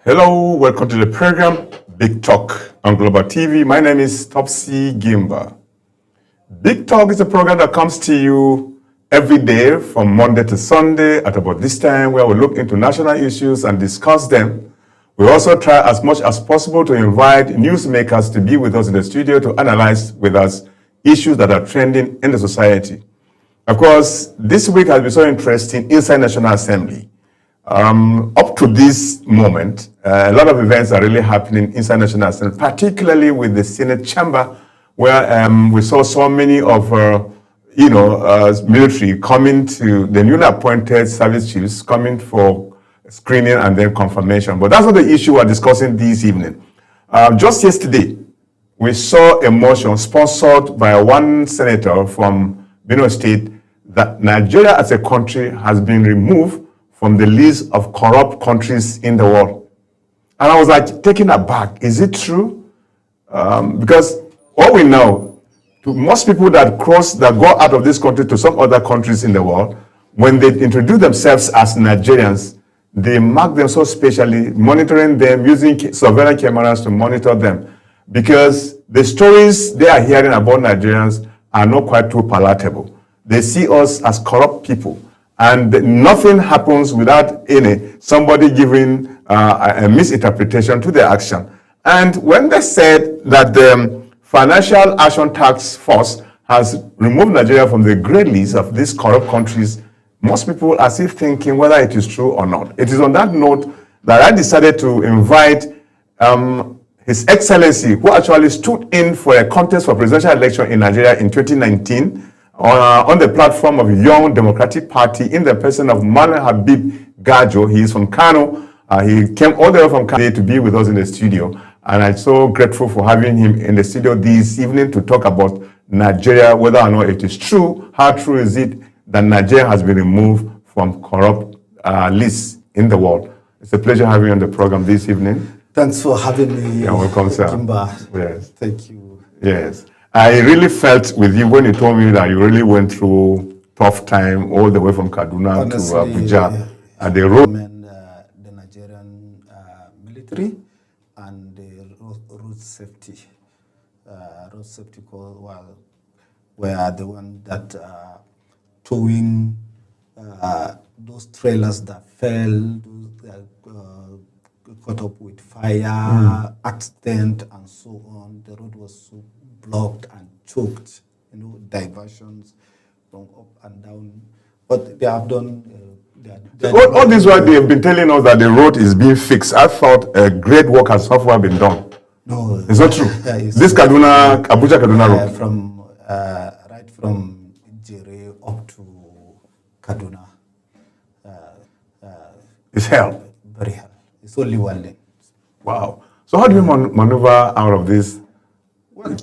Hello, welcome to the program Big Talk on Global TV. My name is Topsy Gimba. Big Talk is a program that comes to you every day from Monday to Sunday at about this time, where we look into national issues and discuss them. We also try as much as possible to invite newsmakers to be with us in the studio to analyze with us issues that are trending in the society. Of course, this week has been so interesting inside National Assembly. Up to this moment, a lot of events are really happening inside National Assembly, particularly with the Senate chamber, where we saw so many of, military coming to the newly appointed service chiefs coming for screening and then confirmation. But that's not the issue we're discussing this evening. Just yesterday, we saw a motion sponsored by one senator from Benue State that Nigeria as a country has been removed from the list of corrupt countries in the world. And I was like taken aback. Is it true? Because what we know, to most people that go out of this country to some other countries in the world, when they introduce themselves as Nigerians, they mark them so specially, monitoring them, using surveillance cameras to monitor them. Because the stories they are hearing about Nigerians are not quite too palatable. They see us as corrupt people. And nothing happens without somebody giving a misinterpretation to the action. And when they said that the Financial Action Task Force has removed Nigeria from the grey list of these corrupt countries, most people are still thinking whether it is true or not. It is on that note that I decided to invite His Excellency, who actually stood in for a contest for presidential election in Nigeria in 2019, on the platform of Young Democratic Party in the person of Manuel Habib Gajo. He is from Kano. He came all the way from Kano to be with us in the studio. And I'm so grateful for having him in the studio this evening to talk about Nigeria, whether or not it is true. How true is it that Nigeria has been removed from corrupt lists in the world? It's a pleasure having you on the program this evening. Thanks for having me. You're welcome, sir. Kimba. Yes. Thank you. Yes. I really felt with you when you told me that you really went through tough time all the way from Kaduna Honestly, to Abuja. And the road. The Nigerian military and the road safety. Road safety corps were the one that towing those trailers that fell, those that caught up with fire, accident, and so on. The road was so blocked and choked, diversions from up and down. But they have done. All this while they have been telling us that the road is being fixed. I thought a great work has so far been done. No, it's not true. This Abuja Kaduna road, from right from Jere up to Kaduna, it's hell. Very hell. It's only one lane. Wow. So how do you maneuver out of this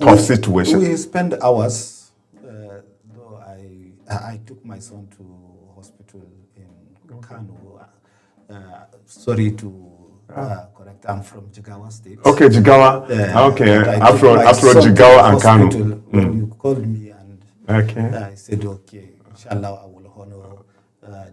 tough situation? We spend hours. Though I took my son to hospital in Kano. Sorry to correct. I'm from Jigawa State. Okay, Jigawa. Okay, after Jigawa and Kano. When you called me and I said, okay, inshallah, I will honor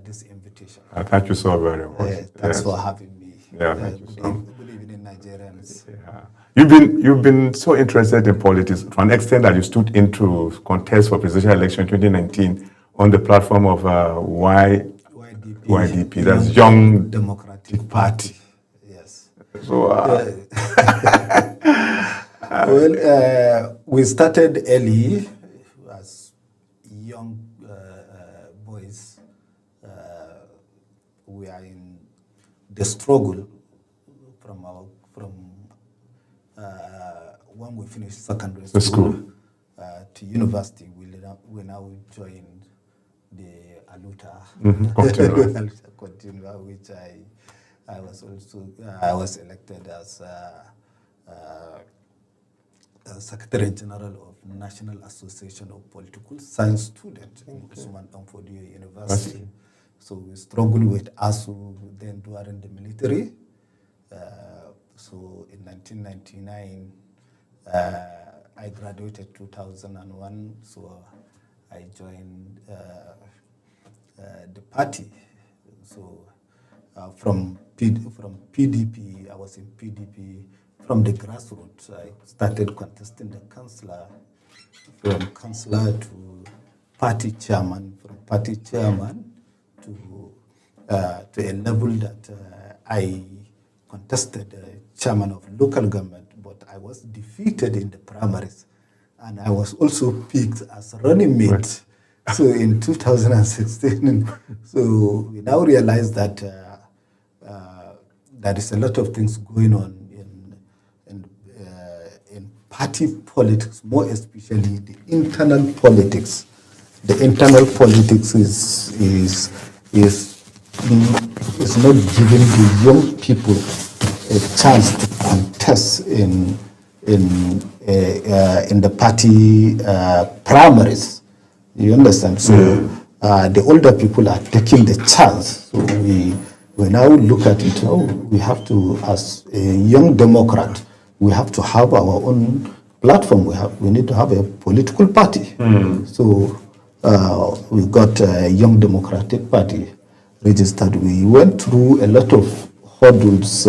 this invitation. Thank you so very much. Thanks for having me. Yeah, thank you so much. Good evening, Nigerians. Yeah. You've been so interested in politics to an extent that you stood into contest for presidential election in 2019 on the platform of YDP. That's Young Democratic Party. Yes. So, we started early as young boys. We are in the struggle from when we finished secondary school to university. We now joined the Aluta Continua, which I was elected as Secretary General of National Association of Political Science Students in Usman Danfodio University. So we struggled with ASU then during the military. So in 1999, I graduated 2001, so I joined the party. So from PDP. I was in PDP from the grassroots. I started contesting the councillor, from councillor to party chairman, from party chairman to a level that I contested chairman of local government, but I was defeated in the primaries, and I was also picked as running mate. Right. So in 2016, so we now realize that there is a lot of things going on in party politics, more especially the internal politics. The internal politics is not giving the young people a chance to contest in the party primaries. You understand? So the older people are taking the chance. So we now look at it. Oh, we have to, as a young Democrat, we have to have our own platform. We need to have a political party. So we got a Young Democratic Party registered. We went through a lot of hurdles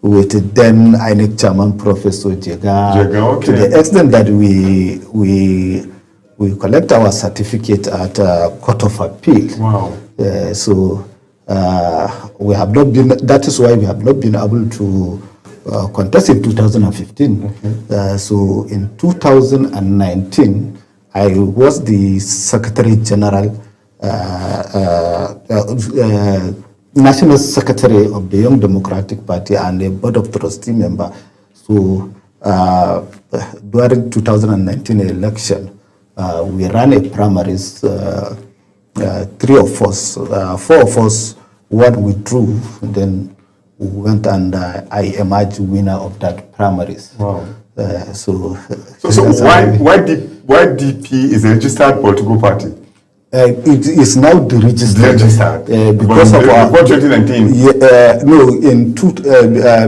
with then INEC chairman Professor Jega, okay, to the extent that we collect our certificate at Court of Appeal. Wow. So we have not been. That is why we have not been able to contest in 2015. Okay. So in 2019, I was the Secretary General, National Secretary of the Young Democratic Party and a Board of Trustee member. So during 2019 election, we ran a primaries, 3 of us, 4 of us, one withdrew, then we went and I emerged winner of that primaries. Wow. So why DP is a registered political party? It is now deregistered. Because of our, before 2019?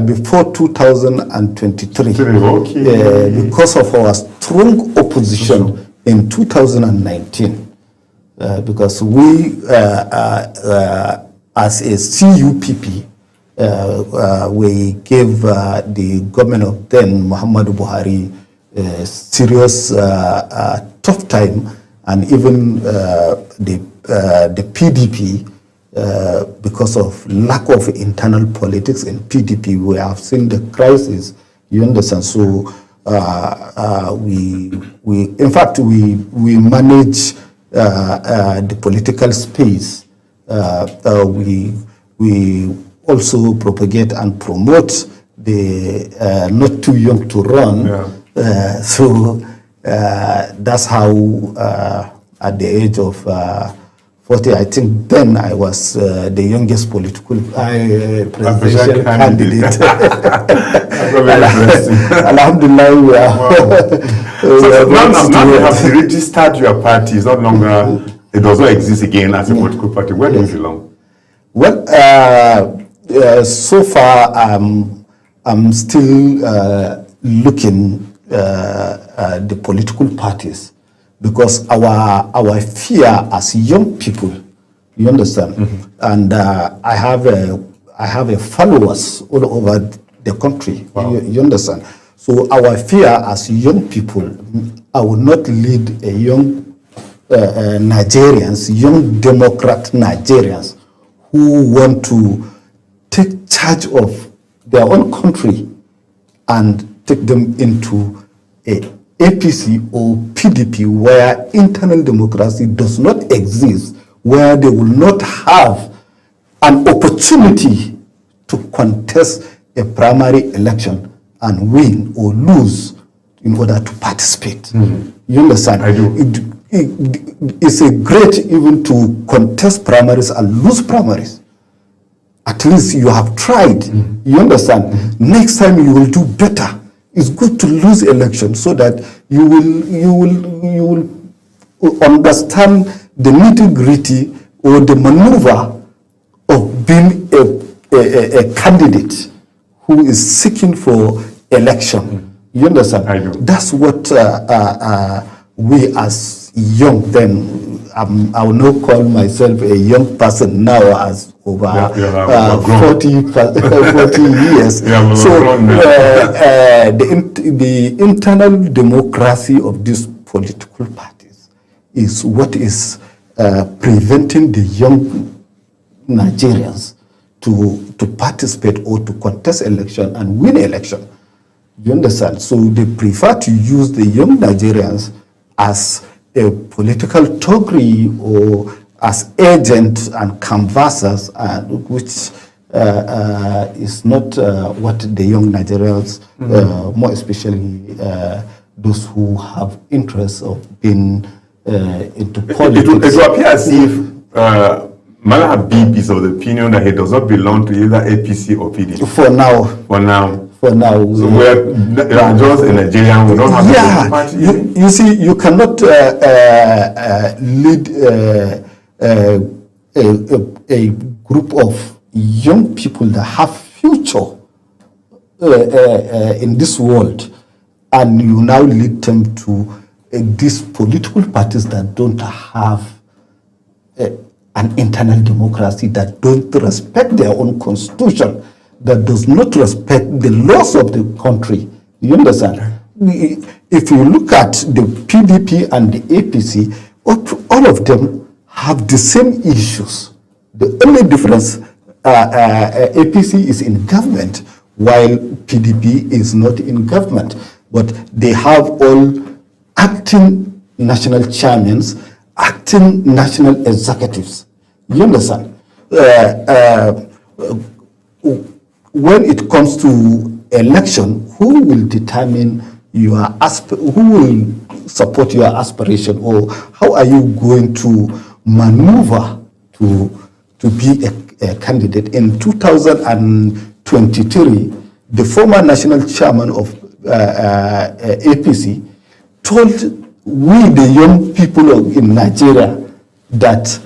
Before 2023. Okay. Because of our strong opposition in 2019. Because we, as a CUPP, we gave the government of then, Muhammadu Buhari, serious tough time, and even the PDP, because of lack of internal politics in PDP, we have seen the crisis. You understand? So we manage the political space. We also propagate and promote the not too young to run. Yeah. So that's how at the age of 40, I think then I was the youngest political presidential candidate. Alhamdulillah, we are. Wow. So now you have registered your party. It's not longer, it does not exist again as a political party. Where do you belong? Well, so far I'm still looking the political parties, because our fear as young people, you understand, and I have a followers all over the country. Wow. You understand. So our fear as young people, I will not lead a young Nigerians, young Democrat Nigerians, who want to take charge of their own country and take them into a APC or PDP where internal democracy does not exist, where they will not have an opportunity to contest a primary election and win or lose in order to participate. You understand? I do. It's a great even to contest primaries and lose primaries. At least you have tried. You understand? Next time you will do better. It's good to lose elections so that you will understand the nitty-gritty or the maneuver of being a candidate who is seeking for election. You understand? I do. That's what we as young then, I will not call myself a young person now as over Yeah, 40 years. Yeah, So grown the internal democracy of these political parties is what is preventing the young Nigerians to participate or to contest election and win election. You understand? So they prefer to use the young Nigerians as a political togglery or as agents and canvassers, which is not what the young Nigerians, more especially those who have interest of being into politics. It will appear as if Malam Habib is of the opinion that he does not belong to either APC or PDP. For now. For now. So we're just a Nigerian, we don't have a party. You see, you cannot lead a group of young people that have future in this world, and you now lead them to these political parties that don't have an internal democracy, that don't respect their own constitution, that does not respect the laws of the country. You understand? If you look at the PDP and the APC, all of them have the same issues. The only difference, APC is in government while PDP is not in government. But they have all acting national chairmen, acting national executives. You understand? When it comes to election, who will determine who will support your aspiration, or how are you going to maneuver to be a candidate? In 2023, the former national chairman of APC told we, the young people in Nigeria, that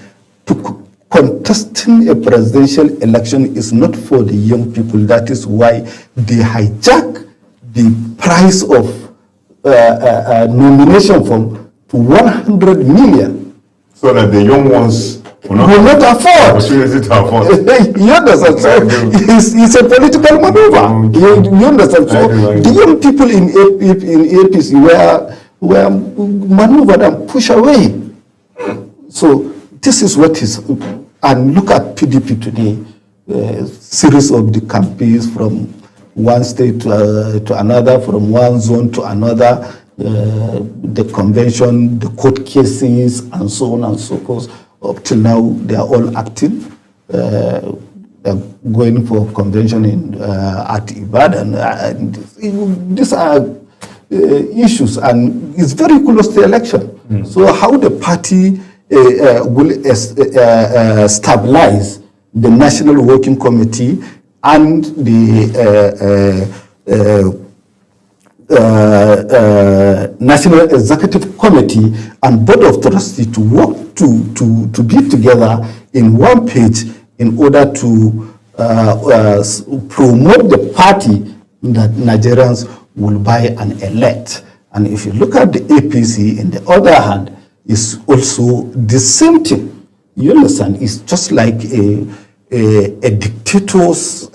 contesting a presidential election is not for the young people. That is why they hijack the price of nomination form to 100 million. So that the young ones will not afford. Opportunity to afford. You understand? So it's a political maneuver. You understand? So the young people in APC were maneuvered and pushed away. So this is what is, and look at PDP today, series of the campaigns from one state to another, from one zone to another, the convention, the court cases, and so on and so forth. Up till now, they are all acting, going for convention at Ibadan. And these are issues, and it's very close to the election. So how the party will stabilize the National Working Committee and the National Executive Committee and Board of Trustees to work to be together in one page in order to promote the party that Nigerians will buy and elect. And if you look at the APC, in the other hand, is also the same thing. You understand? It's just like a dictator's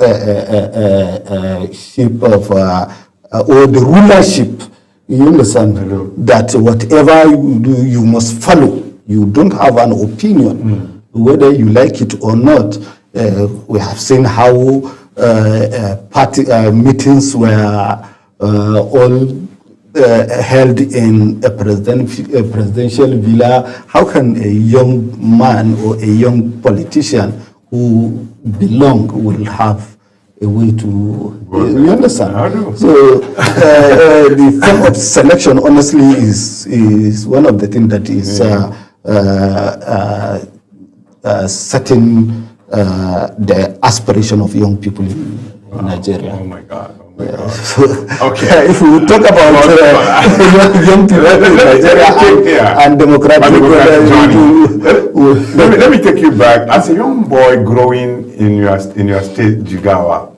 ship of or the rulership. You understand? That whatever you do, you must follow. You don't have an opinion, whether you like it or not. We have seen how party meetings were all held in a presidential villa. How can a young man or a young politician who belong will have a way to, you understand? So the form of selection, honestly, is one of the things that is setting the aspiration of young people in Nigeria. Oh my God. Okay. If we talk about young people in Nigeria and democratic let me take you back. As a young boy growing in your state, Jigawa,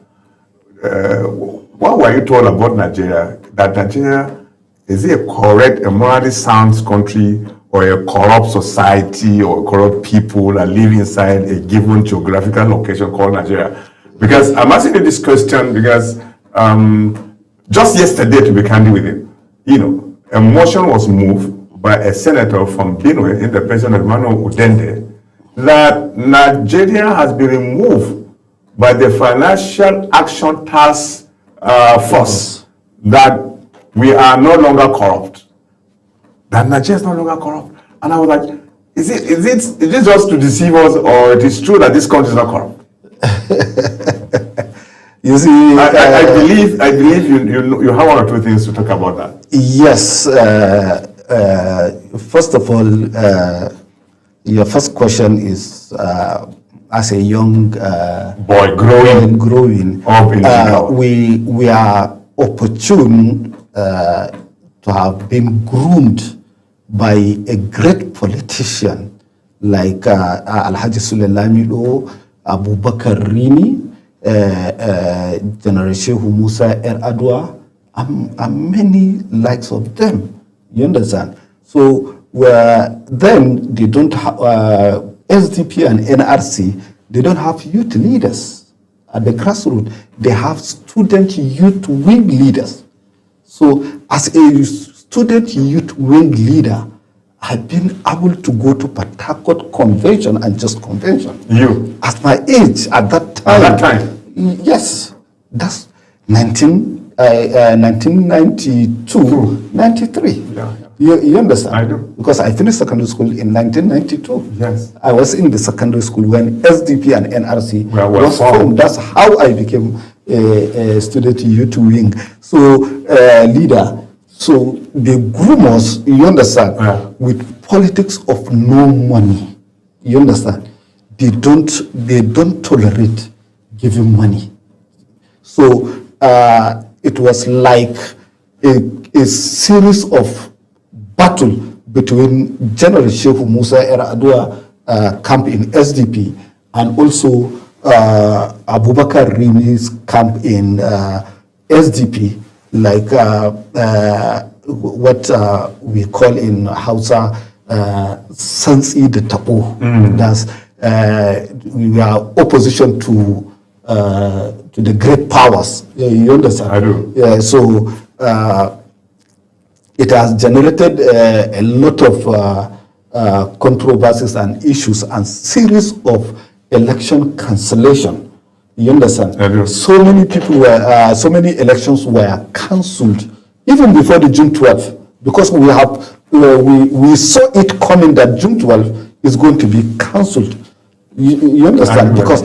what were you told about Nigeria? That Nigeria is it a correct, a morally sound country, or a corrupt society or corrupt people that live inside a given geographical location called Nigeria? Because I'm asking you this question because just yesterday, to be candid with you, a motion was moved by a senator from Benue, in the person of Emmanuel Udende, that Nigeria has been removed by the Financial Action Task Force, that we are no longer corrupt. That Nigeria is no longer corrupt. And I was like, is it just to deceive us, or it is true that this country is not corrupt? You see, I believe you have one or two things to talk about that. Yes. First of all, your first question is, as a young boy growing up in we are opportune to have been groomed by a great politician like Alhaji Sule Lamido, Abubakar Rini, General Shehu Musa Yar'Adua, and many likes of them. You understand? So then they don't have SDP and NRC. They don't have youth leaders at the grassroots. They have student youth wing leaders. So as a student youth wing leader, I've been able to go to Port Harcourt Convention and just convention. You? At my age, at that time. At that time? Yes. That's 1992, 93. Yeah. You understand? I do. Because I finished secondary school in 1992. Yes. I was in the secondary school when SDP and NRC was formed. formed. That's how I became a student youth wing. So, leader. So they groom us, you understand, with politics of no money. You understand? They don't tolerate giving money. So it was like a series of battle between General Shehu Musa Yar'Adua camp in SDP and also Abubakar Rini's camp in SDP, like what we call in Hausa Santsi da Tabo. That's we are opposition to the great powers. You understand? I do. Yeah, so it has generated a lot of controversies and issues and series of election cancellation. You understand? I do. So many people were, so many elections were cancelled even before the June 12th, because we saw it coming that June 12th is going to be cancelled. You understand? Because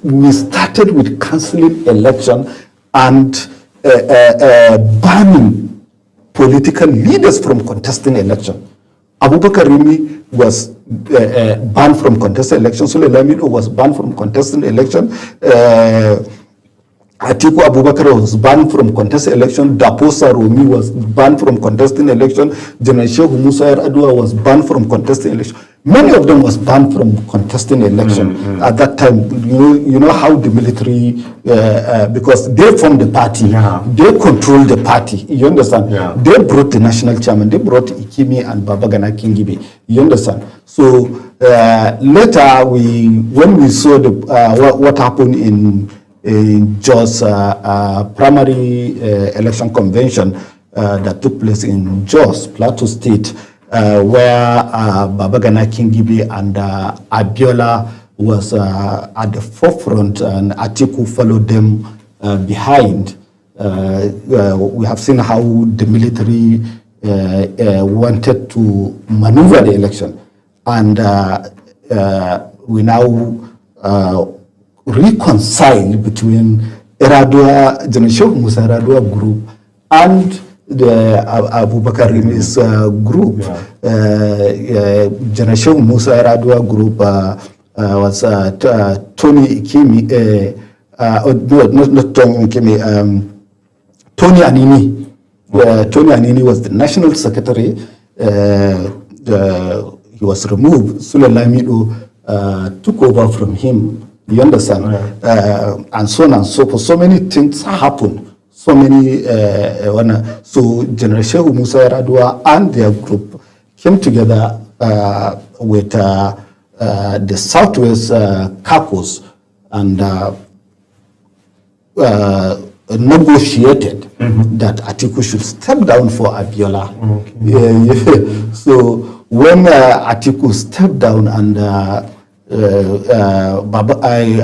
we started with cancelling election and banning political leaders from contesting election. Abubakar Rimi was banned from contesting election. Sule Lamido was banned from contesting election. Atiku Abubakar was banned from contesting election. Daposa Romi was banned from contesting election. General Shehu Musa Yar'Adua was banned from contesting election. Many of them was banned from contesting election at that time. You know how the military, because they formed the party, they control the party. You understand? Yeah. They brought the national chairman. They brought Ikimi and Babagana Kingibe. You understand? So later, when we saw what happened in Jos primary election convention that took place in Jos, Plateau State, where Babagana Kingibe and Abiola was at the forefront and Atiku followed them behind. We have seen how the military wanted to maneuver the election, and we now reconcile between Yar'Adua, General Shehu Musa Yar'Adua group and the Abubakar Rimi's group. General Shehu Musa Yar'Adua group was Tony Ikimi, not Tony Ikimi, Tony Anini. Tony Anini was the national secretary. He was removed. Sule Lamido took over from him. You understand? And so on and so forth. So many things happened. So many, so General Shehu Musa Yar'Adua and their group came together with the Southwest caucus and negotiated that Atiku should step down for Abiola. So when Atiku stepped down and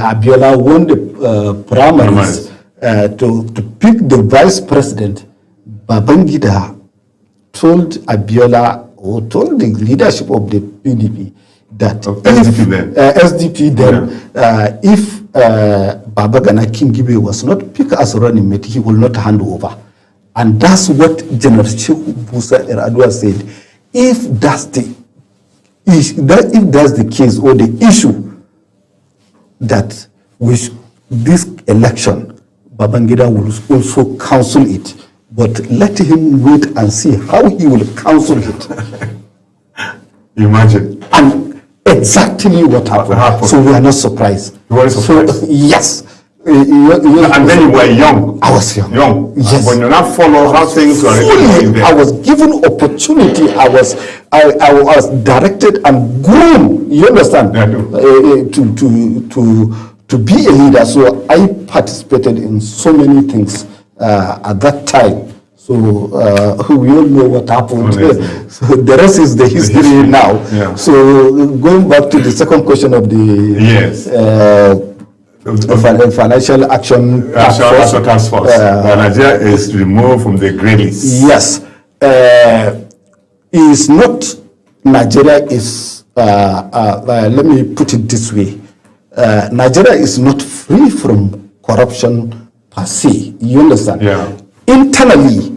Abiola won the primaries to pick the vice president, Babangida told Abiola, or told the leadership of the PDP that SDP then, if Babagana Kingibe was not picked as running mate, he will not hand over. And that's what General Sheikh Musa Yar'Adua said. If that's the case or the issue that with this election, Babangida will also counsel it. But let him wait and see how he will counsel it. Imagine. And exactly what happened. So we are not surprised. You were surprised? So, yes. And then you were young. I was young. Yes. When you now follow how things were fully, I was given opportunity. I was directed and groomed. You understand? Yeah, I do. To be a leader. So I participated in so many things at that time. So we all know what happened. So the rest is the history now. Yeah. So going back to the second question of the Financial Action Task Force. Nigeria is removed from the grey list. Yes. Is not Nigeria is, let me put it this way. Nigeria is not free from corruption per se. You understand? Yeah. Internally,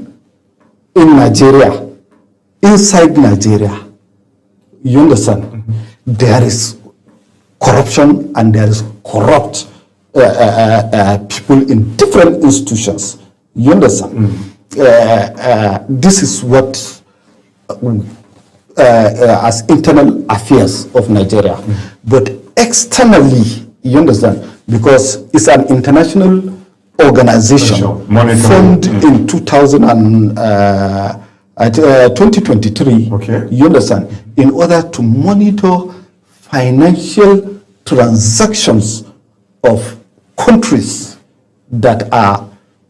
in Nigeria, inside Nigeria, you understand? There is corruption and there is corrupt people in different institutions. You understand? This is what, as internal affairs of Nigeria. But externally, you understand? Because it's an international organization formed in 2023. Okay. You understand? In order to monitor financial transactions of countries that are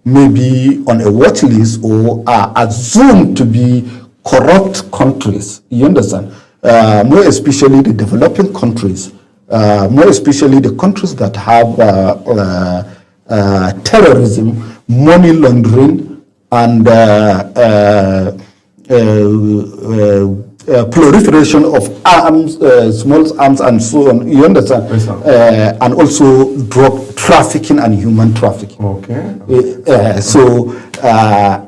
maybe on a watch list or are assumed to be corrupt countries. You understand? More especially the developing countries, more especially the countries that have terrorism, money laundering, and proliferation of arms, small arms, and so on. You understand? Yes, and also drug trafficking and human trafficking. Okay. So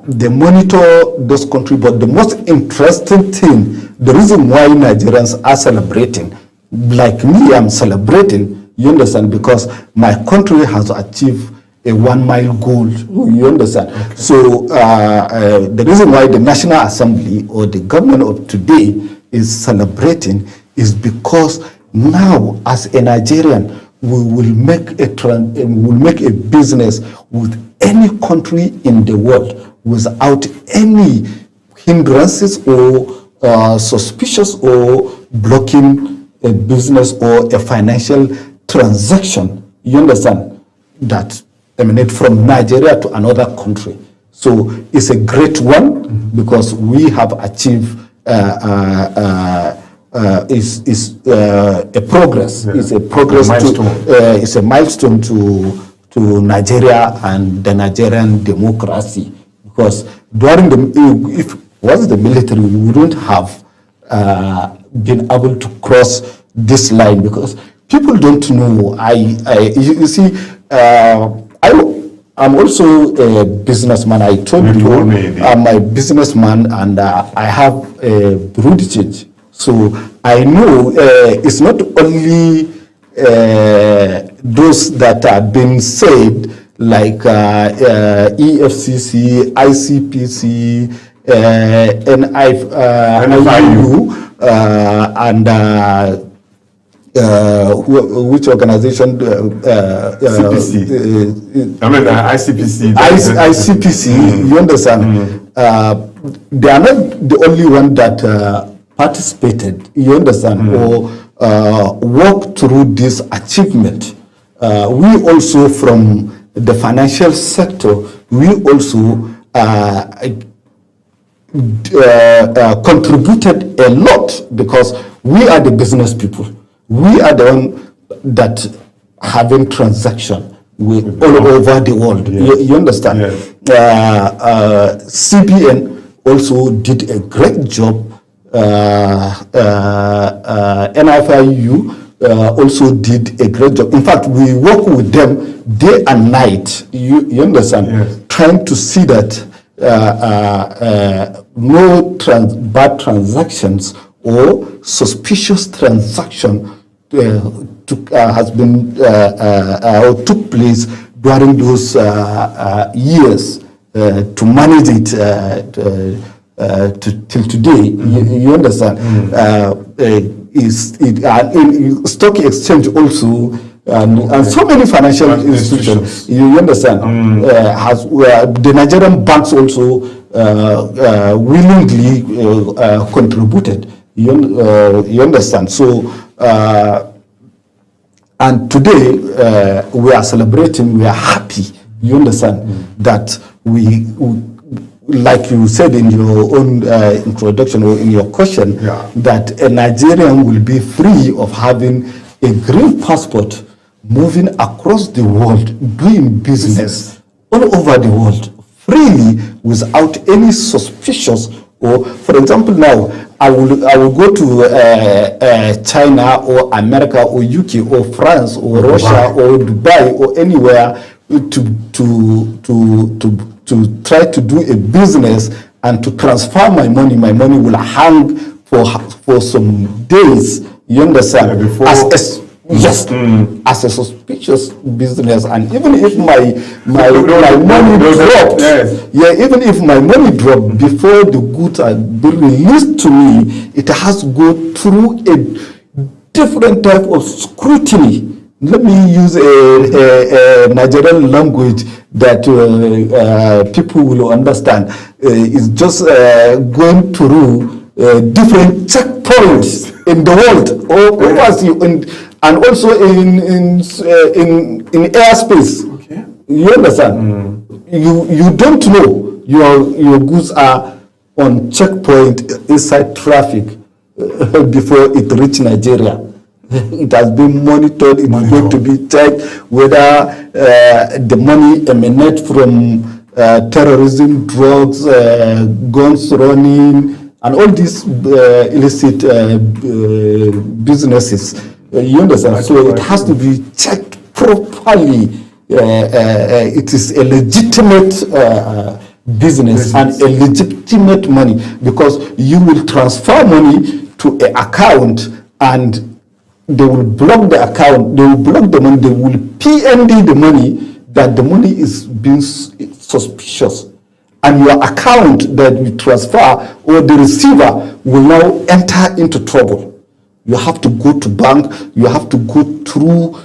they monitor those countries. But the most interesting thing, the reason why Nigerians are celebrating, like me, I'm celebrating. You understand? Because my country has achieved a 1 mile goal. You understand? Okay. So the reason why the National Assembly or the government of today is celebrating is because now, as a Nigerian, we will make a business with any country in the world without any hindrances or suspicious or blocking a business or a financial transaction. You understand? That emanate from Nigeria to another country. So it's a great one because we have achieved a progress. Yeah. It's a progress. It's a milestone to Nigeria and the Nigerian democracy. Because during if it was the military, we wouldn't have been able to cross this line because people don't know. You see. I'm also a businessman. I told you I'm a businessman and I have a brokerage. So I know it's not only those that have been saved like EFCC, ICPC, NIU, and which organization? CPC. I mean ICPC. ICPC. You understand? They are not the only one that participated, you understand, or worked through this achievement. We also, from the financial sector, we also contributed a lot, because we are the business people. We are the one that having transaction with all over the world. You understand? Yes. CBN also did a great job. NFIU also did a great job. In fact, we work with them day and night. You understand? Yes. Trying to see that no bad transactions or suspicious transaction has been or took place during those years, to manage it till today. You understand? In stock exchange also, and so many financial institutions, you understand, the Nigerian banks also willingly contributed. You understand? So, and today we are celebrating, we are happy, you understand, that we, like you said in your own introduction or in your question, that a Nigerian will be free of having a green passport, moving across the world, doing business all over the world freely without any suspicious, or, for example, now I will go to China or America or UK or France or Russia or Dubai or anywhere to try to do a business and to transfer my money. My money will hang for some days. You understand? Yes, as a suspicious business, and even if my money dropped, even if my money dropped before the goods are being released to me, it has to go through a different type of scrutiny. Let me use a Nigerian language that people will understand. It's just going through different checkpoints in the world, or overseas, and also in airspace. Okay. You understand? You don't know your goods are on checkpoint inside traffic before it reach Nigeria. It has been monitored. It's going to be checked whether the money emanates from terrorism, drugs, guns running, and all these illicit businesses. You understand? So it has to be checked properly. It is a legitimate business and a legitimate money, because you will transfer money to an account and they will block the account, they will block the money, they will PND the money, that the money is being suspicious. And your account that you transfer or the receiver will now enter into trouble. You have to go to bank, you have to go through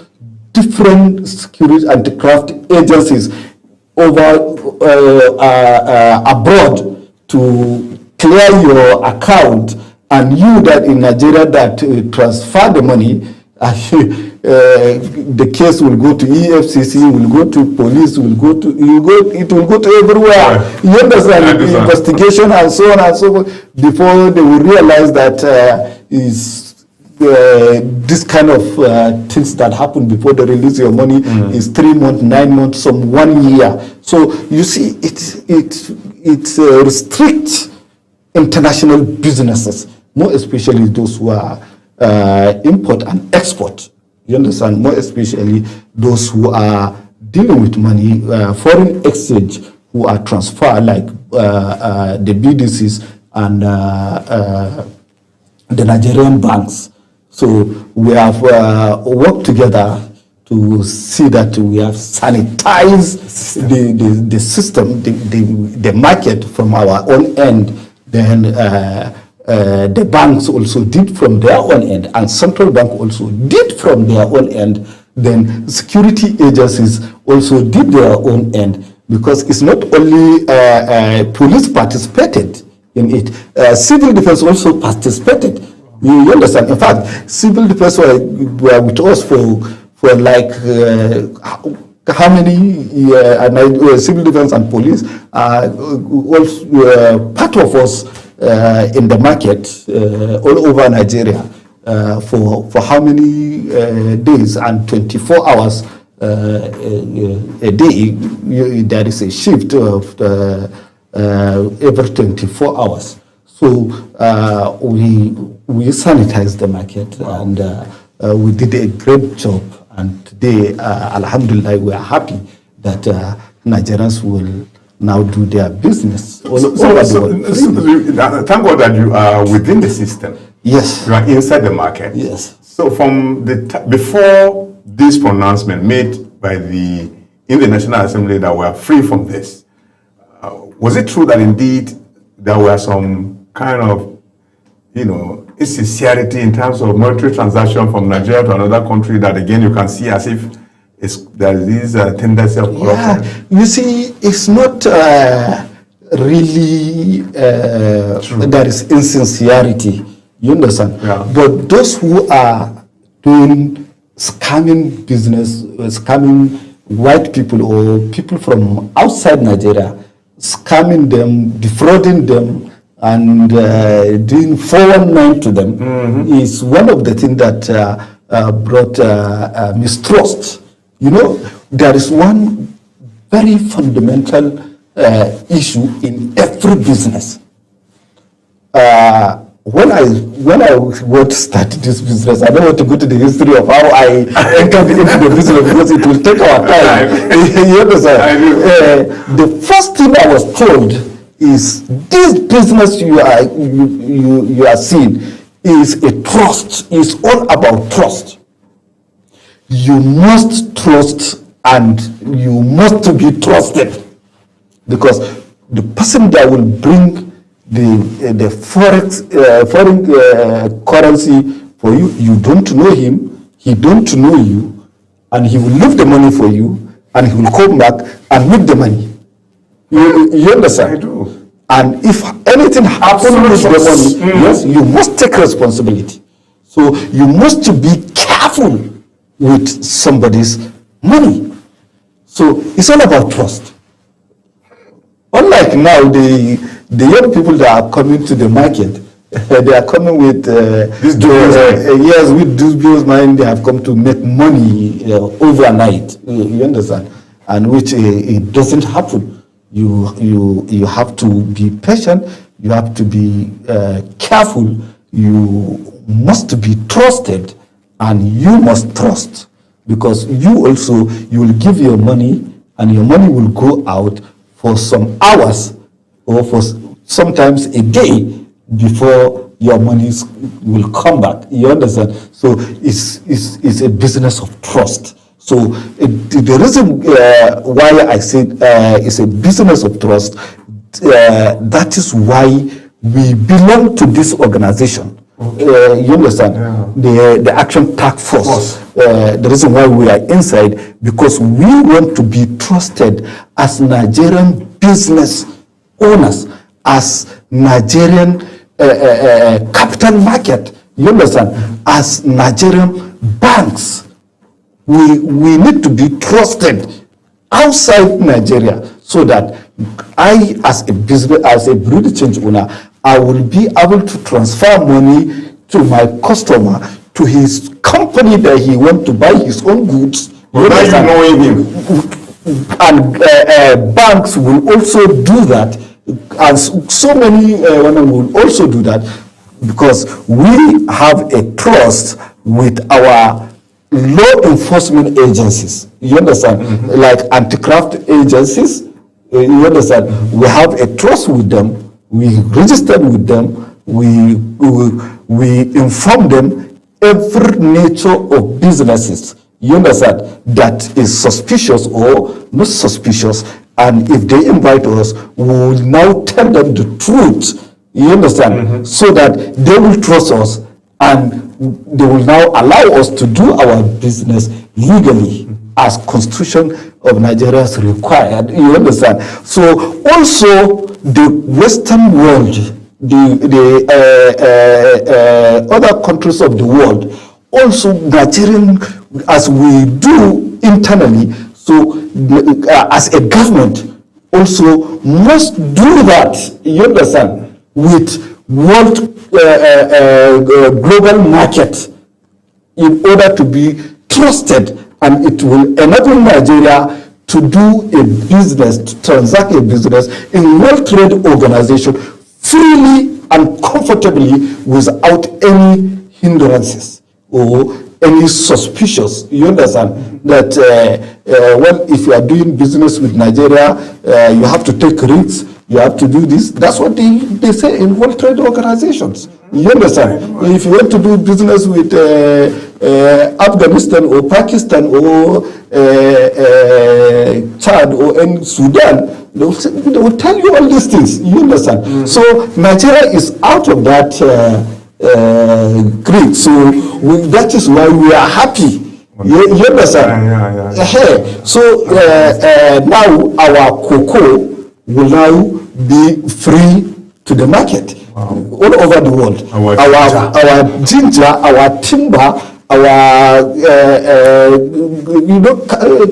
different security anti-graft agencies over abroad to clear your account. And you that in Nigeria that transfer the money, the case will go to EFCC, will go to police, it will go to everywhere. You understand? Investigation and so on and so forth, before they will realize that this kind of things that happen before they release your money is 3 months, 9 months, some 1 year. So you see, it restricts international businesses, more especially those who are import and export. You understand? More especially those who are dealing with money, foreign exchange, who are transferred, like the BDCs and the Nigerian banks. So we have worked together to see that we have sanitized the system, the market from our own end. Then the banks also did from their own end, and central bank also did from their own end. Then security agencies also did their own end, because it's not only police participated. in it. Civil defense also participated. You understand? In fact, civil defense were with us for like how many civil defense and police also part of us in the market all over Nigeria for how many days, and 24 hours a day. There is a shift of every 24 hours. So we sanitized the market, and we did a great job. And today, Alhamdulillah, we are happy that Nigerians will now do their business all over the world. Thank God that you are within the system. Yes. You are inside the market. Yes. So from before this pronouncement made by in the National Assembly that we are free from this, was it true that indeed there were some kind of, insincerity in terms of monetary transaction from Nigeria to another country that again you can see as if there is a tendency of corruption? Yeah, you see, it's not really there is insincerity. You understand? Yeah. But those who are doing scamming business, scamming white people or people from outside Nigeria, scamming them, defrauding them, and doing 419 to them is one of the things that brought mistrust. There is one very fundamental issue in every business. When I want to start this business, I don't want to go to the history of how I entered into the business because it will take our time. You understand? The first thing I was told is this business you are seeing is a trust. It's all about trust. You must trust and you must be trusted, because the person that will bring the foreign currency for you, you don't know him, he don't know you, and he will leave the money for you, and he will come back and make the money. You understand? I do. And if anything happens with the money, yes, you must take responsibility. So you must be careful with somebody's money. So it's all about trust. Unlike now, the young people that are coming to the market, they are coming with yes, with dubious mind. They have come to make money overnight. You understand? And which it doesn't happen. You have to be patient. You have to be careful. You must be trusted, and you must trust, because you will give your money, and your money will go out for some hours or for sometimes a day before your money will come back. You understand? So it's a business of trust. So the reason why I said it's a business of trust, that is why we belong to this organization. You understand? Yeah. The Action Task Force. The reason why we are inside, because we want to be trusted as Nigerian business owners, as Nigerian capital market. You understand? As Nigerian banks. We need to be trusted outside Nigeria, so that I, as a business, as a bureau de change owner, I will be able to transfer money to my customer, to his company that he wants to buy his own goods. And banks will also do that, and so many women will also do that, because we have a trust with our law enforcement agencies. You understand? Like anti-graft agencies. You understand? We have a trust with them. We registered with them. We inform them every nature of businesses. You understand? That is suspicious or not suspicious. And if they invite us, we will now tell them the truth. You understand? So that they will trust us, and they will now allow us to do our business legally as Constitution of Nigeria required. You understand? So also the Western world, the other countries of the world, also Nigerian, as we do internally, so as a government, also must do that, you understand, with world global market in order to be trusted, and it will enable Nigeria to do a business, to transact a business in World Trade Organization freely and comfortably without any hindrances or any suspicious. You understand that well, if you are doing business with Nigeria, you have to take risks, you have to do this. That's what they say in World Trade Organizations. You understand? If you want to do business with Afghanistan or Pakistan or Chad or in Sudan, they will tell you all these things. You understand? So Nigeria is out of that grid. So that is why we are happy. You understand? So now our cocoa will now be free to the market. All over the world. Our ginger, our timber, our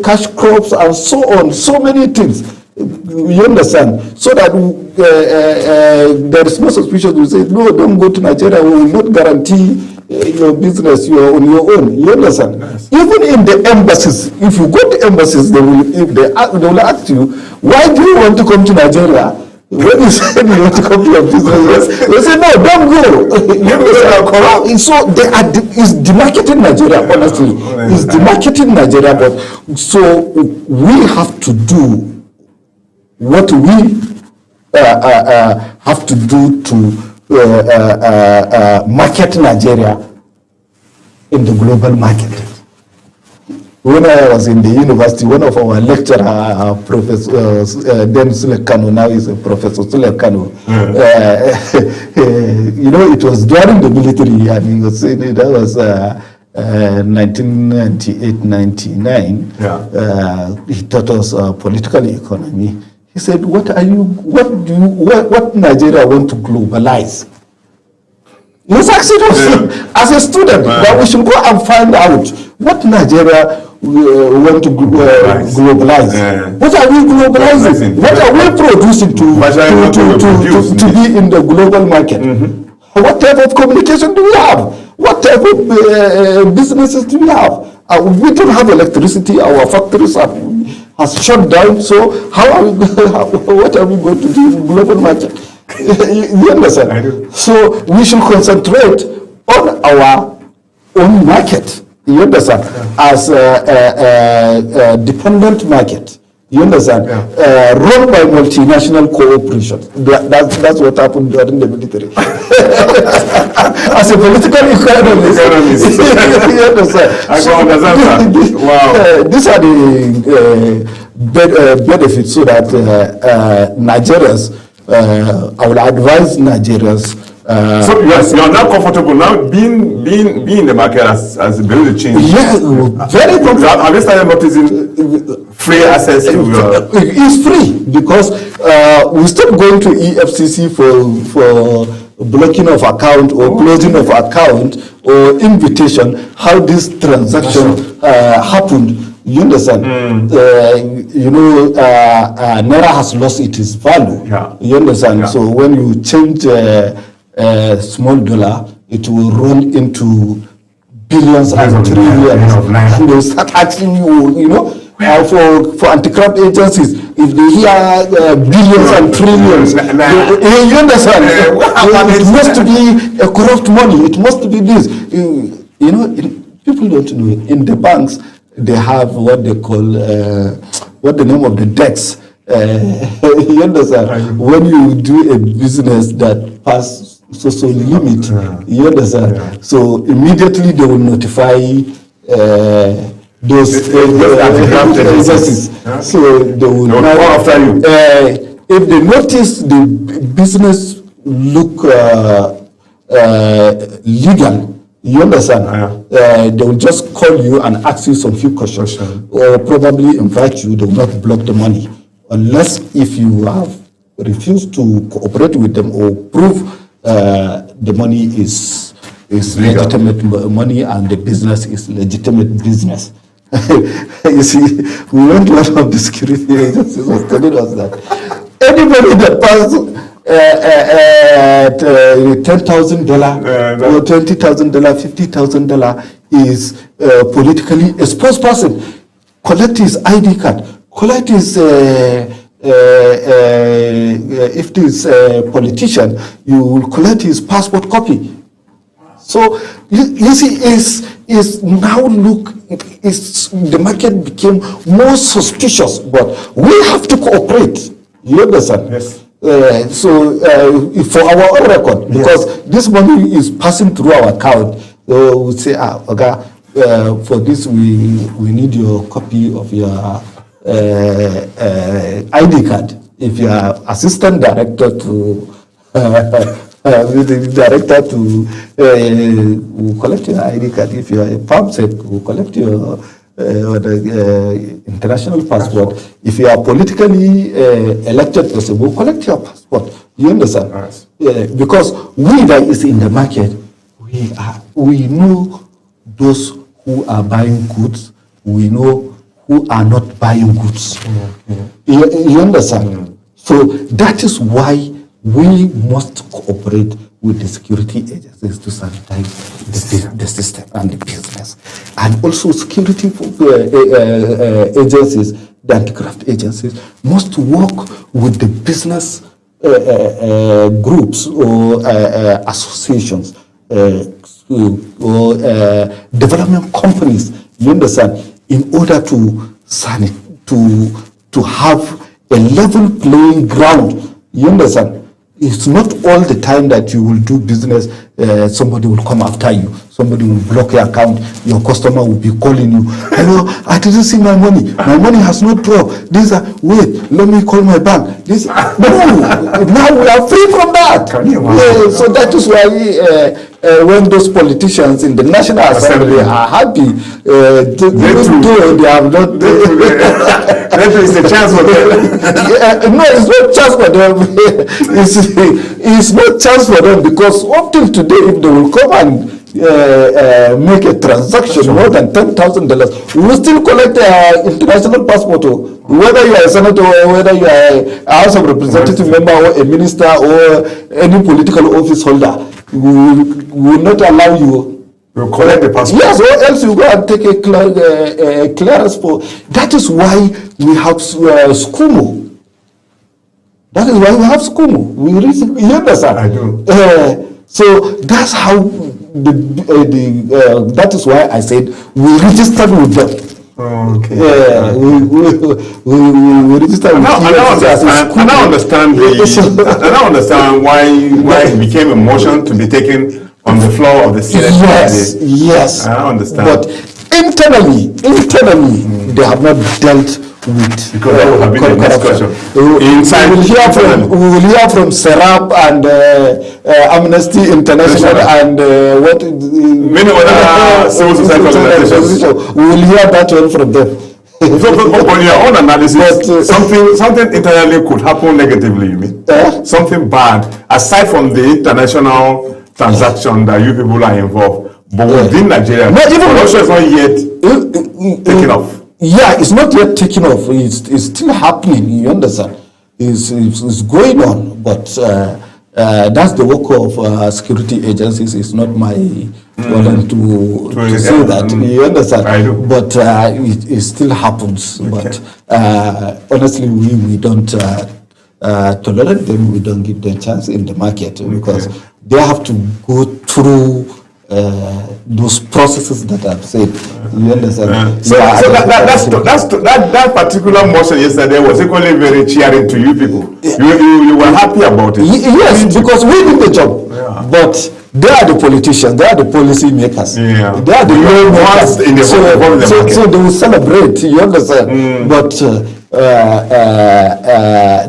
cash crops, and so on, so many things. You understand? So that there is no suspicion. You say, no, don't go to Nigeria. We will not guarantee your business. You are on your own. You understand? Yes. Even in the embassies, if you go to embassies, they will ask you, why do you want to come to Nigeria? When you say you want to come to your business, they say, no, don't go. So it's demarketing Nigeria, honestly. It's demarketing Nigeria, but so we have to do what we have to do to market Nigeria in the global market. When I was in the university, one of our lecturer, Professor then Sule Kanu, now he's a Professor Sule Kanu, you know, it was during the military, and he was saying that was 1998-99. He taught us political economy. He said, what Nigeria want to globalize? He was asking us as a student that we should go and find out what Nigeria want to globalize. What are we globalizing? What are we producing to be in the global market? What type of communication do we have? What type of businesses do we have? We don't have electricity. Our factories has shut down. So how are we? What are we going to do in the global market? You understand? I do. So we should concentrate on our own market. You understand? As a dependent market. You understand? Run by multinational corporations. That's what happened during the military. As a political economist. You understand? I can understand that. Wow. These are the benefits, so that Nigerians, I will advise Nigerians. So you're not comfortable now being in the market as a building change. Yeah, very comfortable. Have you started noticing free access to It's free because we stopped going to EFCC for blocking of account or closing of account or invitation. How this transaction happened. You understand? You know, Naira has lost its value. You understand? So when you change small dollar, it will run into billions and trillions. And they'll start asking you, you know, for anti-corrupt agencies, if they hear billions and trillions, you understand? It must be a corrupt money. It must be this. You know, people don't know. In the banks, they have what they call, what the name of the debts. You understand? When you do a business that passes so limit, you understand? So immediately they will notify those agencies. So they will now, after you. If they notice the business look legal, you understand? They will just call you and ask you some few questions, or probably invite you. They will not block the money, unless if you have refuse to cooperate with them or prove the money is legal. legitimate money and the business is legitimate business. You see, we went to one of the security agencies was telling us that anybody that passes $10,000 or $20,000, $50,000 is politically exposed person. Collect his ID card. Collect his, if it is a politician, you will collect his passport copy. So you see, is now the market became more suspicious, but we have to cooperate. You understand? Yes. So for our own record, because this money is passing through our account, we say, okay, for this we need your copy of your ID card. If you are assistant director to will collect your ID card. If you are a PAMSEC, will collect your international passport. If you are politically elected person, will collect your passport. You understand? Yes. Because we that is in the market, we know those who are buying goods. We know who are not buying goods. You understand? So that is why we must cooperate with the security agencies to sanitize the system and the business. And also security agencies, the anti-graft agencies, must work with the business groups or associations or development companies, you understand, in order to have a level playing ground. You understand? It's not all the time that you will do business, somebody will come after you, somebody will block your account, your customer will be calling you, hello, I didn't see my money has not dropped, wait, let me call my bank. No, now we are free from that. So that is why when those politicians in the National Assembly are happy, they have not... That is a chance for them. No, it's not chance for them. It's not chance for them because up till today, if they will come and make a transaction more than $10,000, we will still collect international passport. Whether you are a senator or whether you are a House of Representative member or a minister or any political office holder, we will not allow you. You collect the passport. Yes, or else you go and take a clearance for. That is why we have SCUMO. That is why we have SCUMO. You understand? I do. So that's how that is why I said we registered with them. Okay. We registered with them. I now understand why it became a motion to be taken on the floor of the Senate. Yes. I understand. But internally, they have not dealt with because that would have been the next question. We will hear from Serap and Amnesty International and many other civil society organizations. We will hear that one from them. So, on your own analysis, something internally could happen negatively, you mean? Something bad, aside from the international transaction that you people are involved, but within Nigeria, Russia is not yet taken off. Yeah, it's not yet taken off. It's still happening. You understand? It's going on, but that's the work of security agencies. It's not my burden to say that. You understand? I do. But it still happens. Okay. But honestly, we don't tolerate them. We don't give them chance in the market because they have to go through those processes that I've said. You understand? So that particular motion yesterday was equally very cheering to you people. You were happy about it. Yes, because we did the job. Yeah. But they are the politicians, they are the policy makers. Yeah. They are the lawmakers. So they will celebrate, you understand? But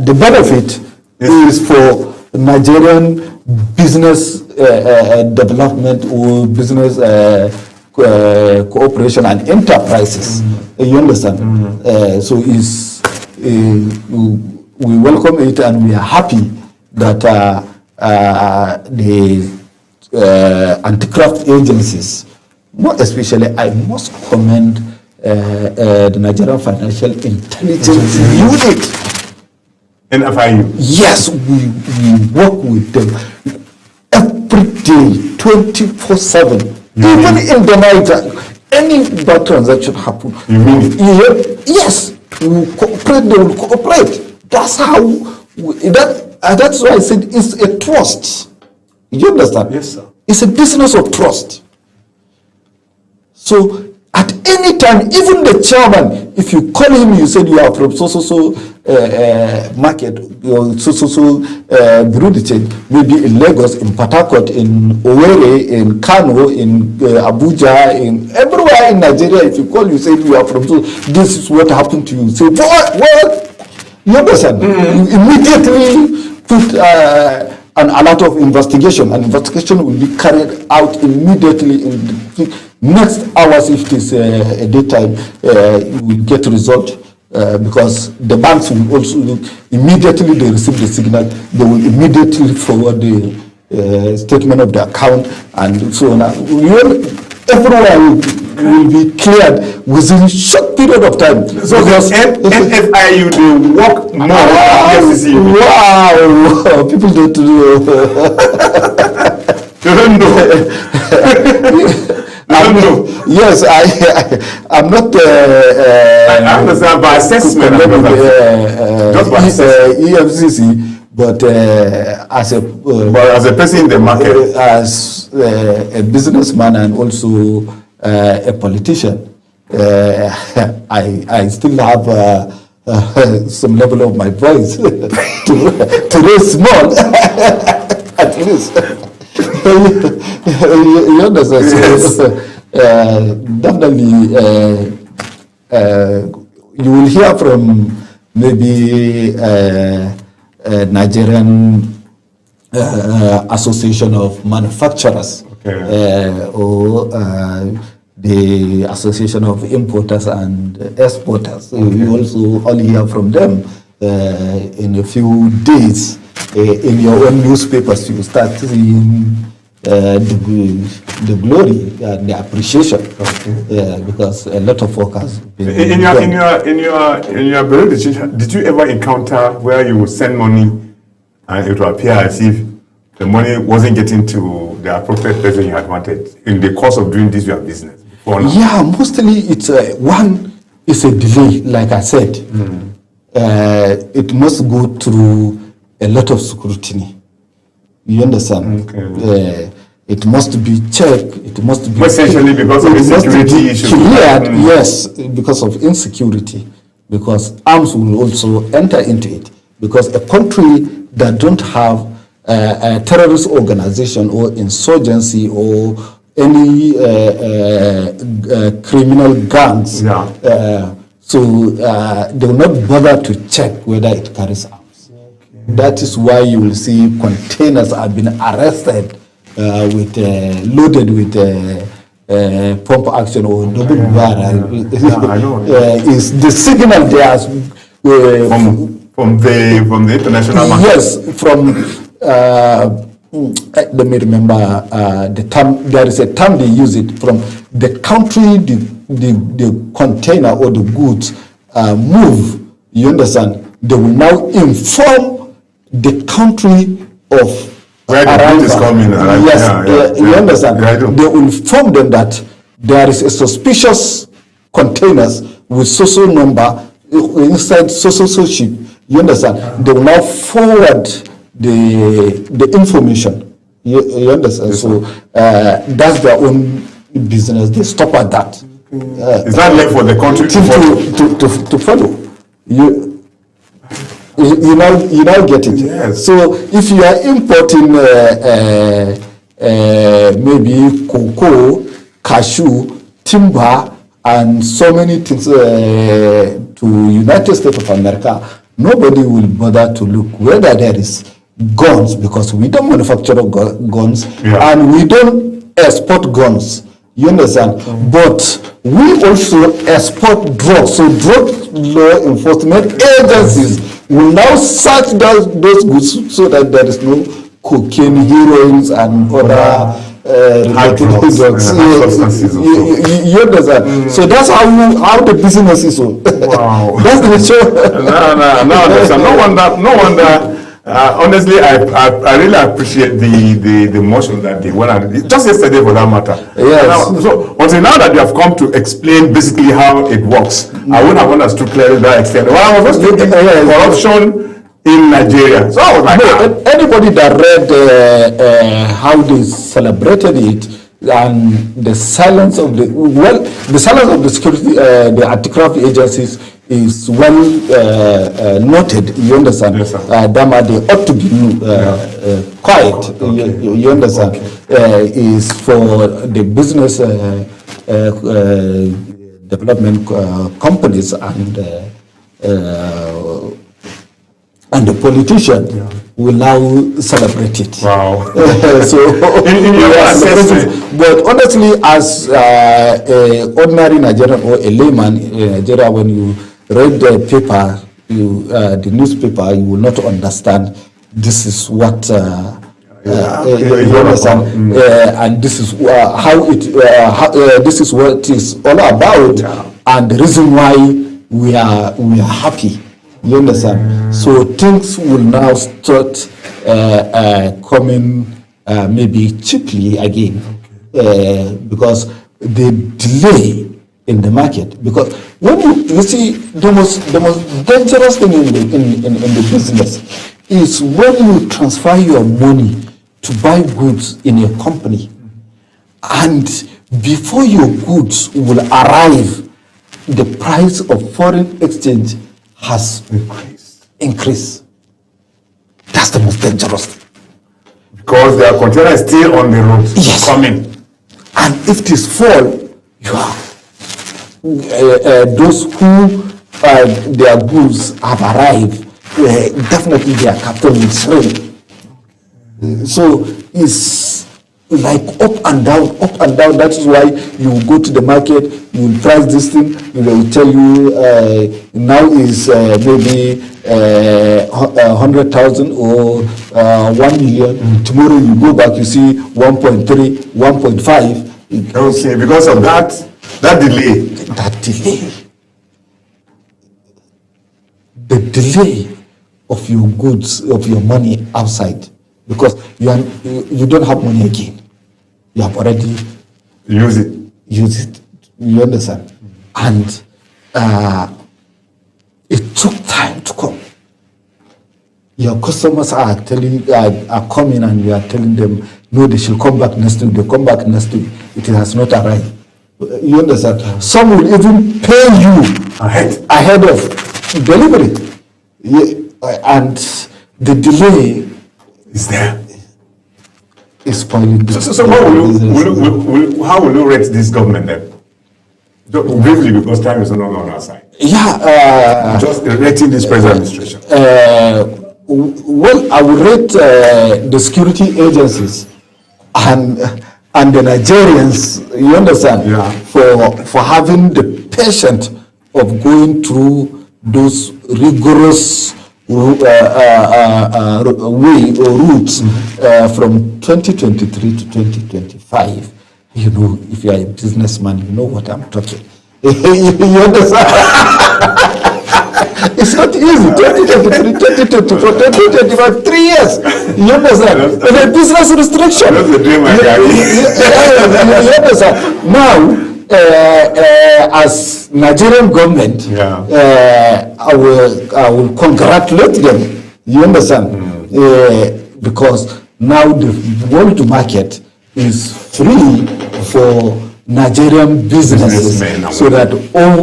the benefit is for Nigerian business development or business cooperation and enterprises. You understand? So we welcome it, and we are happy that the anti-graft agencies, more especially, I must commend the Nigerian Financial Intelligence Unit. NFIU. Yes, we work with them every day, 24/7. Even in the night, any bad transaction happen. You mean it? Yes, we cooperate, they will cooperate. That's how, that's why I said it's a trust. You understand? Yes, sir. It's a business of trust. So at any time, even the chairman, if you call him, you said you are from market, Bureau de change, maybe in Lagos, in Port Harcourt, in Owerri, in Kano, in Abuja, in everywhere in Nigeria, if you call, you say you are from this is what happened to you. Say, what? You understand? You immediately put an alert of investigation. An investigation will be carried out immediately in the next hours. If it is a daytime, you will get result. Because the banks will also immediately they receive the signal, they will immediately forward the statement of the account and so on. Everywhere will be cleared within a short period of time. So because NFIU, they work more than FCC. Wow, people don't know. They don't know. Yes, I'm not. I understand by assessment. Just by assessment. EFCC, but as a person in the market, as a businessman and also a politician, I still have some level of my voice to raise small, at least. You understand? Yes. Definitely, you will hear from maybe Nigerian Association of Manufacturers, or the Association of Importers and Exporters. You also only hear from them in a few days. In your own newspapers, you start seeing the glory and the appreciation, because a lot of work has been in your Bureau de change, did you ever encounter where you would send money and it would appear as if the money wasn't getting to the appropriate person you had wanted in the course of doing this your business? Yeah, mostly it's one is a delay, like I said. It must go through a lot of scrutiny. You understand? Okay. It must be checked. It must be essentially because of insecurity issues. Yes, because of insecurity. Because arms will also enter into it. Because a country that don't have a terrorist organization or insurgency or any criminal gangs, so they will not bother to check whether it carries arms. That is why you will see containers have been arrested loaded with pump action or double barrel. Is the signal there from the international market? Yes, from let me remember the term. There is a term they use it from the country the container or the goods move. You understand? They will now inform the country of where the goods is coming. Yes, you understand? Yeah, they will inform them that there is a suspicious containers with social number inside social ship. You understand? They will now forward the information. You understand? Yes, so that's their own business. They stop at that. Is that left for the country to follow? You now get it. Yes. So if you are importing maybe cocoa, cashew, timber, and so many things to United States of America, nobody will bother to look whether there is guns, because we don't manufacture guns, and we don't export guns. You understand? But we also export drugs. So drug law enforcement agencies will now search those goods so that there is no cocaine, heroines, and other related drugs. You understand? So that's how the business is. Wow. That's the show. No wonder. Honestly, I really appreciate the motion that they went on. Just yesterday, for that matter. Yes. So until now that you have come to explain basically how it works, I wouldn't have understood clearly that extent. Well, I was just thinking corruption in Nigeria. So I was like, anybody that read how they celebrated it and the silence of the security, the anti-corrupt agencies is well noted. You understand? Yes, sir. Dama, they ought to be quiet. Okay. You understand? Okay. Is for the business development companies and the politician will now celebrate it. wow. So in your assessment, but honestly, as a ordinary Nigerian or a layman in Nigeria, when you read the paper, the newspaper, you will not understand this is what you understand, and this is how it this is what it's all about, and the reason why we are happy. You understand? So things will now start coming maybe cheaply again, because the delay in the market. Because when you see the most dangerous thing in the business is when you transfer your money to buy goods in a company, and before your goods will arrive, the price of foreign exchange has increased. That's the most dangerous thing. because their container is still on the road. Yes. Coming. And if it is fall, you are those who their goods have arrived, definitely their capital will shrink. So it's like up and down. That is why you go to the market, you will price this thing, they will tell you now is maybe 100,000 or 1 million. Tomorrow you go back, you see 1.3, 1.5. Okay, because of that delay. That delay. The delay of your goods, of your money outside, because you don't have money again. You have already Use it. used it. You understand? And it took time to come. Your customers are coming, and you are telling them, no, they should come back next week. They come back next week. It has not arrived. You understand? Some will even pay you ahead of delivery. And the delay Is there. is spoiling. So how will you rate this government then? Briefly, because time is no longer on our side. Yeah. Just rating this present administration. Well, I would rate the security agencies and the Nigerians, you understand, for having the patience of going through those rigorous routes from 2023 to 2025. You know, if you are a businessman, you know what I'm talking. You understand? It's not easy. 2023, 2024, 2025, 3 years. You understand? The business restriction. That's the dream I carry. You understand? Now, as Nigerian government, I will congratulate them. You understand? Because now the world market is free for Nigerian businesses, so that all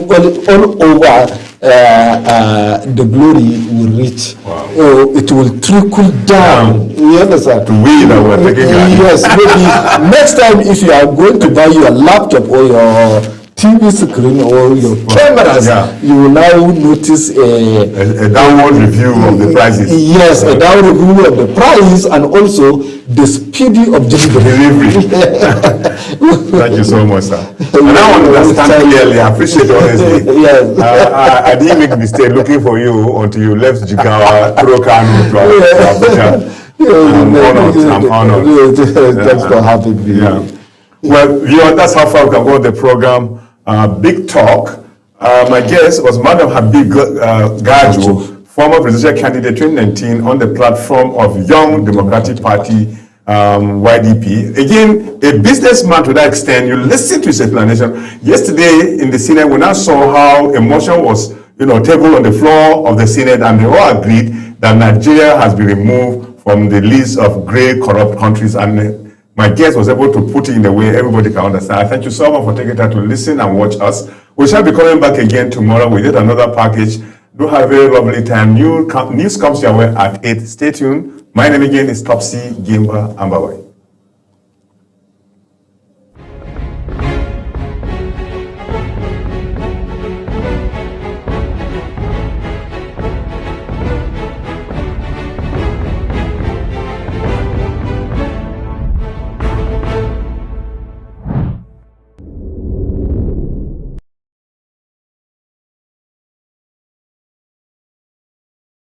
over the glory will reach. Wow. It will trickle down. You understand? To we that were taking Yes, maybe next time if you are going to buy your laptop or TV screen or your cameras, yeah. you will now notice A downward review of the prices. Yes, a downward review of the price and also the speedy of delivery. Thank you so much, sir. And I understand clearly. I appreciate it, honestly. Yes. I didn't make a mistake looking for you until you left Jigawa, Turokanu to Abuja. I'm honored. Thanks for having me. Yeah. Well, that's how far we can go with the program. Big Talk. My guest was Madam Habib Gaju, former presidential candidate 2019 on the platform of Young Democratic Party, YDP. Again, a businessman to that extent. You listen to his explanation. Yesterday in the Senate, we now saw how a motion was, tabled on the floor of the Senate, and they all agreed that Nigeria has been removed from the list of grey corrupt countries, and my guest was able to put it in a way everybody can understand. I thank you so much for taking time to listen and watch us. We shall be coming back again tomorrow with yet another package. Do have a very lovely time. News comes your way at 8. Stay tuned. My name again is Topsy Gimba Ambawai.